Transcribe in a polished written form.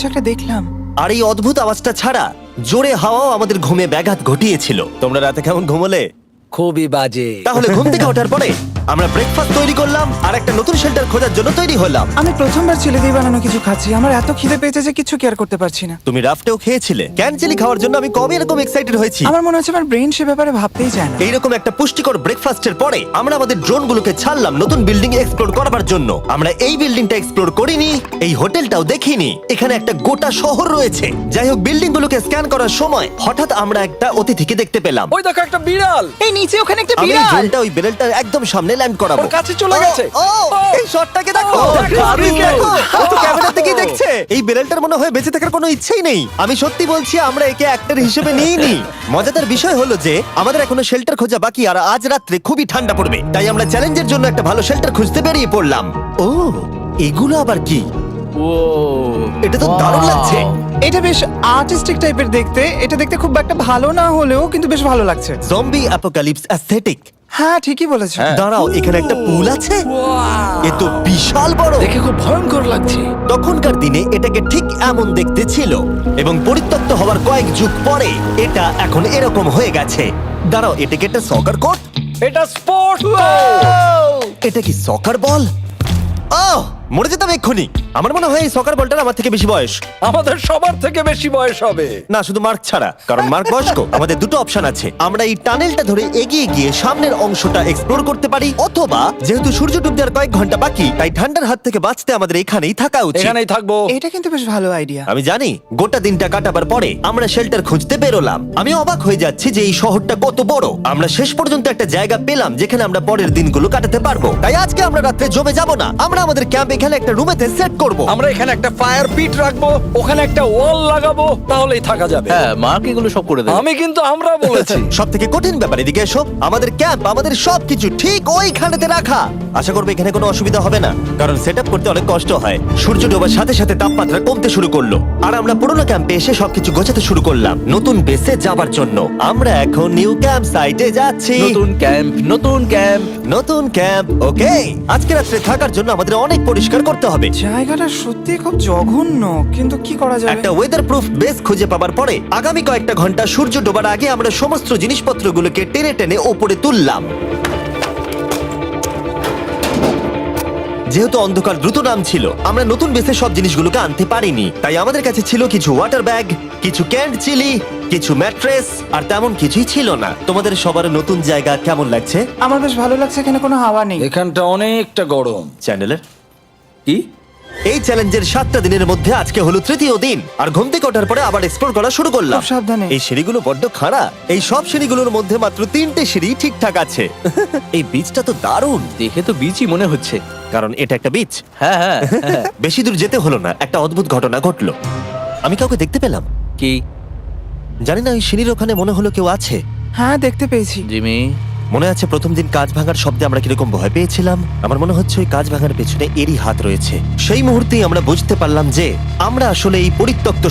একটা দেখলাম। আর এই অদ্ভুত আওয়াজটা ছাড়া জোরে হাওয়াও আমাদের ঘুমে ব্যাঘাত ঘটিয়েছিল। তোমরা রাতে কেমন ঘুমোলে? খুবই বাজে। তাহলে ঘুম থেকে ওঠার পরে আমরা ব্রেকফাস্ট তৈরি করলাম আর একটা নতুন শেল্টার খোঁজার জন্য তৈরি হলাম। আমি প্রথমবার ছেলে দিয়ে বানানো কিছু খাচ্ছি, আমার এত খিদে পেয়েছে যে কিছু কেয়ার করতে পারছি না। তুমি রাফটেও খেয়েছিলে। ক্যানচেলি খাওয়ার জন্য আমি কবে এরকম এক্সাইটেড হয়েছি। আমার মনে হচ্ছে আমার ব্রেন সে ব্যাপারে ভাবতেই চায় না। এইরকম একটা পুষ্টিকর ব্রেকফাস্টের পরে আমরা আমাদের ড্রোনগুলোকে ছাড়লাম নতুন বিল্ডিং এক্সপ্লোর করার জন্য। আমরা এই বিল্ডিংটা এক্সপ্লোর করিনি, এই হোটেলটাও দেখিনি। এখানে একটা গোটা শহর রয়েছে। যাই হোক, বিল্ডিংগুলোকে স্ক্যান করার সময় হঠাৎ আমরা একটা অতিথিকে দেখতে পেলাম। ওই দেখো একটা বিড়াল। এই নিচে ওখানে একটা আমি এই বিড়াল। ড্রোনটা ওই বেলটার একদম সামনে ল্যান্ড করাবো। ওর কাছে চলে গেছে। ও, এই শটটাকে দেখো। দারুণ। দেখো, ও তো ক্যামেরা থেকেই দেখছে। এই বেলটার মনে হয় বেঁচে থাকার কোনো ইচ্ছেই নেই। আমি সত্যি বলছি, আমরা একে অ্যাক্টর হিসেবে নিইনি। মজাদার বিষয় হলো যে আমাদের এখনো শেল্টার খোঁজা বাকি, আর আজ রাত্রে খুবই ঠান্ডা পড়বে। তাই আমরা চ্যালেঞ্জের জন্য একটা ভালো শেল্টার খুঁজতে বেরিয়ে পড়লাম। ও, এগুলো আবার কি? ও, এটা তো দারুণ লাগছে। এটা বেশ আর্টিস্টিক টাইপের দেখতে। এটা দেখতে খুব একটা ভালো না হলেও কিন্তু বেশ ভালো লাগছে। Zombie apocalypse aesthetic. হ্যাঁ, ঠিকই বলেছো। দাঁড়াও, এখানে একটা পুল আছে। এ তো বিশাল বড়। দেখে খুব ভয়ঙ্কর লাগছে। তখনকার দিনে এটাকে ঠিক এমন দেখতে ছিল, এবং পরিত্যক্ত হওয়ার কয়েক যুগ পরে এটা এখন এরকম হয়ে গেছে। দাঁড়াও, এটাকে একটা সকার কোর্ট? এটা স্পোর্ট। এটা কি সকার বল? আহ, মরে যেতাম এক্ষুনি। আমার মনে হয় এই সকার বলটার আমার থেকে বেশি বয়স। আমাদের সবার থেকে বেশি বয়স হবে। না, শুধু মার্ক ছাড়া, কারণ মার্ক বয়স্ক। আমাদের দুটো অপশন আছে। আমরা এই টানেলটা ধরে এগিয়ে গিয়ে সামনের অংশটা এক্সপ্লোর করতে পারি, অথবা যেহেতু সূর্য ডুবতে আর কয়েক ঘন্টা বাকি, তাই ঠান্ডার হাত থেকে বাঁচতে আমাদের এখানেই থাকা উচিত। এখানেই থাকবো। এটা কিন্তু বেশ ভালো আইডিয়া। আমি জানি। গোটা দিনটা কাটাবার পরে আমরা শেল্টার খুঁজতে বেরোলাম। আমি অবাক হয়ে যাচ্ছি যে এই শহরটা কত বড়। আমরা শেষ পর্যন্ত একটা জায়গা পেলাম যেখানে আমরা পরের দিনগুলো কাটাতে পারবো। তাই আজকে আমরা রাত্রে জমে যাব না। আমরা আমাদের ক্যাম্প এখানে একটা রুমেতে সেট করব। আমরা এখানে একটা ফায়ার পিট রাখবো, ওখানে একটা ওয়াল লাগাবো, তাহলেই থাকা যাবে। হ্যাঁ, মার্ক এগুলো সব করে দেবে। আমি কিন্তু আমরা বলেছি। সব থেকে কঠিন ব্যাপার, এদিকে এসো। আমাদের ক্যাম্প, আমাদের সবকিছু ঠিক ওইখানেতে রাখা। আশা করবো এখানে কোনো অসুবিধা হবে না, কারণ সেট আপ করতে অনেক কষ্ট হয়। সূর্য ডোবার সাথে সাথে তাপমাত্রা কমতে শুরু করলো, আর আমরা পুরোনো ক্যাম্পে এসে সবকিছু গোছাতে শুরু করলাম নতুন বেসে যাবার জন্য। আমরা এখন নিউ ক্যাম্প সাইটে যাচ্ছি। নতুন ক্যাম্প, নতুন ক্যাম্প। নতুন ক্যাম্প, ওকে। আজকে রাত্রে থাকার জন্য আমাদের অনেক পরিষ্কার করতে হবে। জায়গাটা সত্যি খুব জঘন্য, কিন্তু কি করা যাবে? একটা ওয়েদার প্রুফ বেস খুঁজে পাবার পরে আগামী কয়েকটা ঘন্টা সূর্য ডোবার আগে আমরা সমস্ত জিনিসপত্রগুলোকে টেনে টেনে ওপরে তুললাম। যেহেতু অন্ধকার দ্রুত নামছিল, আমরা নতুন বেসে সব জিনিসগুলোকে আনতে পারিনি। তাই আমাদের কাছে ছিল কিছু ওয়াটার ব্যাগ, কিছু ক্যান্ড চিলি, কিছু ম্যাট্রেস, আর তেমন কিছুই ছিল না। তোমাদের সবার নতুন জায়গা কেমন লাগছে? আমার বেশ ভালো লাগছে, এখানে কোনো হাওয়া নেই। এখানটা অনেকটা গরম। চ্যানেলের কি? এই চ্যালেঞ্জের 7টা দিনের মধ্যে আজকে হলো তৃতীয় দিন, আর ঘুম থেকে ওঠার পরে আবার এক্সপ্লোর করা শুরু করলাম। খুব সাবধানে। এই সিঁড়িগুলো বড্ড খাড়া। এই সব সিঁড়িগুলোর মধ্যে মাত্র 3টে সিঁড়ি ঠিকঠাক আছে। এই বীজটা তো দারুণ, দেখে তো বিচই মনে হচ্ছে। কারণ এটা একটা বীজ। হ্যাঁ হ্যাঁ হ্যাঁ। বেশি দূর যেতে হলো না, একটা অদ্ভুত ঘটনা ঘটলো। আমি কাউকে দেখতে পেলাম। কি? জানি না, ওই সিঁড়ির ওখানে মনে হলো কেউ আছে। হ্যাঁ, দেখতে পেয়েছি। জিমি, মনে আছে প্রথম দিন কাঁচ ভাঙার শব্দে আমরা কিরকম ভয় পেয়েছিলাম? আমার মনে হচ্ছে ওই কাঁচ ভাঙার পেছনে এরই হাত রয়েছে। সেই মুহূর্তেই আমরা বুঝতে পারলাম যে আমরা আসলে এই পরিত্যক্ত